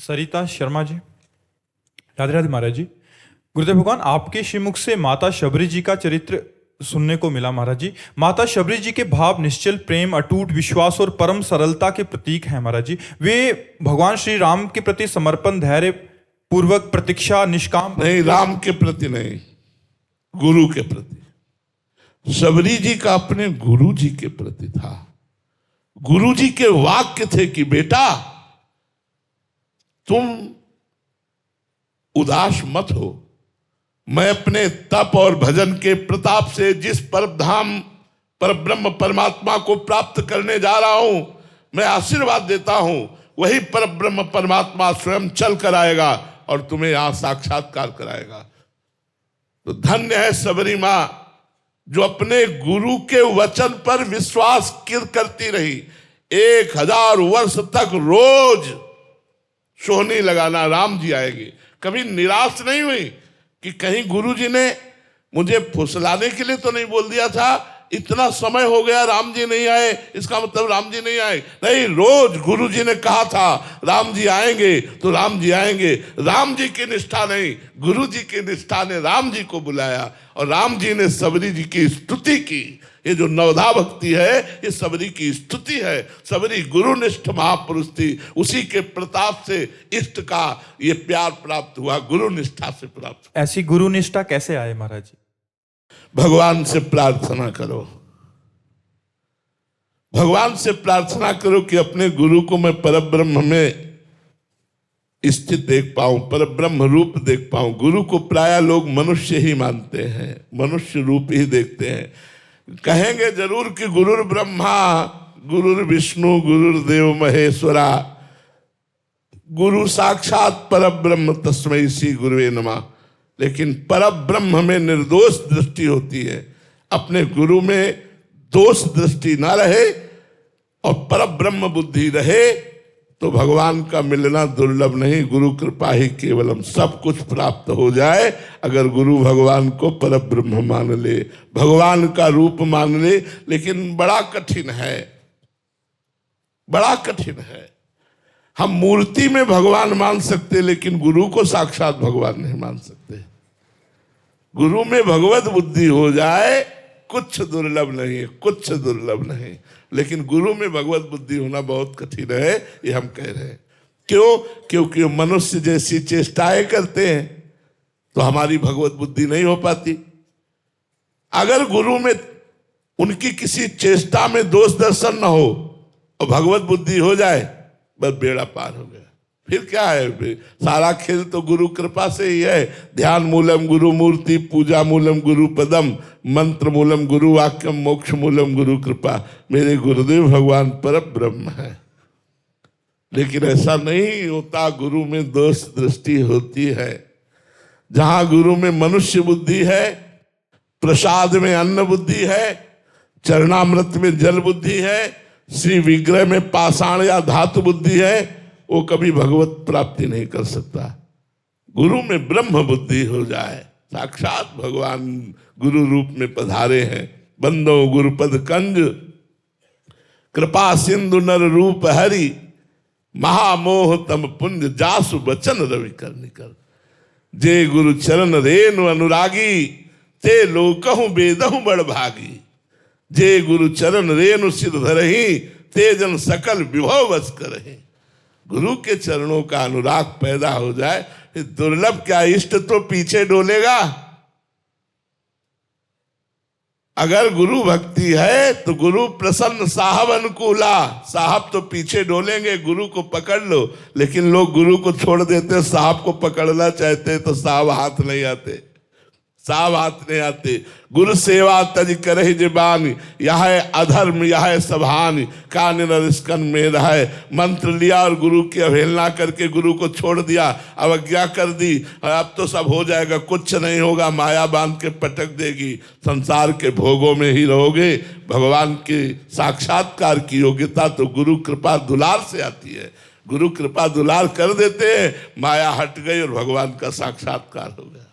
सरिता शर्मा जी। राधे राधे महाराज जी। गुरुदेव भगवान, आपके श्रीमुख से माता शबरी जी का चरित्र सुनने को मिला महाराज जी। माता शबरी जी के भाव निश्चल प्रेम, अटूट विश्वास और परम सरलता के प्रतीक हैं महाराज जी। वे भगवान श्री राम के प्रति समर्पण, धैर्य पूर्वक प्रतीक्षा, निष्काम नहीं, राम के प्रति नहीं, गुरु के प्रति। शबरी जी का अपने गुरु जी के प्रति था। गुरु जी के वाक्य थे कि बेटा तुम उदास मत हो, मैं अपने तप और भजन के प्रताप से जिस परमधाम परब्रह्म परमात्मा को प्राप्त करने जा रहा हूं, मैं आशीर्वाद देता हूं, वही परब्रह्म परमात्मा स्वयं चल कर आएगा और तुम्हें यहां साक्षात्कार कराएगा। तो धन्य है शबरी मां जो अपने गुरु के वचन पर विश्वास करती रही। 1000 वर्ष तक रोज सोहनी लगाना, राम जी आएंगे। कभी निराश नहीं हुई कि कहीं गुरु जी ने मुझे फुसलाने के लिए तो नहीं बोल दिया था, इतना समय हो गया राम जी नहीं आए, इसका मतलब राम जी नहीं आए। नहीं, रोज गुरु जी ने कहा था राम जी आएंगे तो राम जी आएंगे। राम जी की निष्ठा नहीं, गुरु जी की निष्ठा ने राम जी को बुलाया और राम जी ने शबरी जी की स्तुति की। ये जो नवधा भक्ति है ये शबरी की स्तुति है। शबरी गुरुनिष्ठ महापुरुष थी, उसी के प्रताप से इष्ट का ये प्यार प्राप्त हुआ, गुरु निष्ठा से प्राप्त। ऐसी गुरु निष्ठा कैसे आए महाराज जी? भगवान से प्रार्थना करो, भगवान से प्रार्थना करो कि अपने गुरु को मैं परब्रह्म में स्थित देख पाऊं, परब्रह्म रूप देख पाऊं। गुरु को प्राय लोग मनुष्य ही मानते हैं, मनुष्य रूप ही देखते हैं। कहेंगे जरूर कि गुरुर ब्रह्मा गुरुर विष्णु गुरुर्देव महेश्वरा, गुरु साक्षात परब्रह्म तस्मै श्री गुरुवे नमः। लेकिन परब्रह्म में निर्दोष दृष्टि होती है, अपने गुरु में दोष दृष्टि ना रहे और परब्रह्म बुद्धि रहे तो भगवान का मिलना दुर्लभ नहीं, गुरु कृपा ही केवलम। सब कुछ प्राप्त हो जाए अगर गुरु भगवान को परब्रह्म मान ले, भगवान का रूप मान ले। लेकिन बड़ा कठिन है, बड़ा कठिन है। हम मूर्ति में भगवान मान सकते लेकिन गुरु को साक्षात भगवान नहीं मान सकते। गुरु में भगवत बुद्धि हो जाए कुछ दुर्लभ नहीं है, कुछ दुर्लभ नहीं। लेकिन गुरु में भगवत बुद्धि होना बहुत कठिन है, ये हम कह रहे हैं। क्यों? क्योंकि मनुष्य जैसी चेष्टाएं करते हैं तो हमारी भगवत बुद्धि नहीं हो पाती। अगर गुरु में उनकी किसी चेष्टा में दोष दर्शन न हो और भगवत बुद्धि हो जाए, बस बेड़ा पार हो गया। फिर क्या है? सारा खेल तो गुरु कृपा से ही है। ध्यान मूलम गुरु मूर्ति, पूजा मूलम गुरु पदम, मंत्र मूलम गुरु वाक्यम, मोक्ष मूलम गुरु कृपा। मेरे गुरुदेव भगवान पर ब्रह्म है। लेकिन ऐसा नहीं होता, गुरु में दोष दृष्टि होती है। जहां गुरु में मनुष्य बुद्धि है, प्रसाद में अन्न बुद्धि है, चरणामृत में जल बुद्धि है, श्री विग्रह में पाषाण या धातु बुद्धि है, वो कभी भगवत प्राप्ति नहीं कर सकता। गुरु में ब्रह्म बुद्धि हो जाए, साक्षात भगवान गुरु रूप में पधारे हैं। बंदो गुरुपद कंज कृपा सिंधु नर रूप हरि, महामोह तम पुंज जासु बचन रवि कर निकर। जे गुरु चरण रेणु अनुरागी, ते लोकहु बेदहु बड़ भागी। जे गुरु चरण रेणु सिर धरहि, ते जन सकल विभव वश करहि। गुरु के चरणों का अनुराग पैदा हो जाए, दुर्लभ क्या, इष्ट तो पीछे डोलेगा। अगर गुरु भक्ति है तो गुरु प्रसन्न साहब अनुकूला, साहब तो पीछे डोलेंगे, गुरु को पकड़ लो। लेकिन लोग गुरु को छोड़ देते, साहब को पकड़ना चाहते तो साहब हाथ नहीं आते, साहब हाथ नहीं आते। गुरु सेवा तज करहि जिबान, यह अधर्म यह सभान, कान नरिस्कन में रहे। मंत्र लिया और गुरु की अवहेलना करके गुरु को छोड़ दिया, अवज्ञा कर दी, अब तो सब हो जाएगा, कुछ नहीं होगा, माया बांध के पटक देगी, संसार के भोगों में ही रहोगे। भगवान के साक्षात्कार की योग्यता तो गुरु कृपा दुलार से आती है। गुरु कृपा दुलार कर देते हैं, माया हट गई और भगवान का साक्षात्कार हो गया।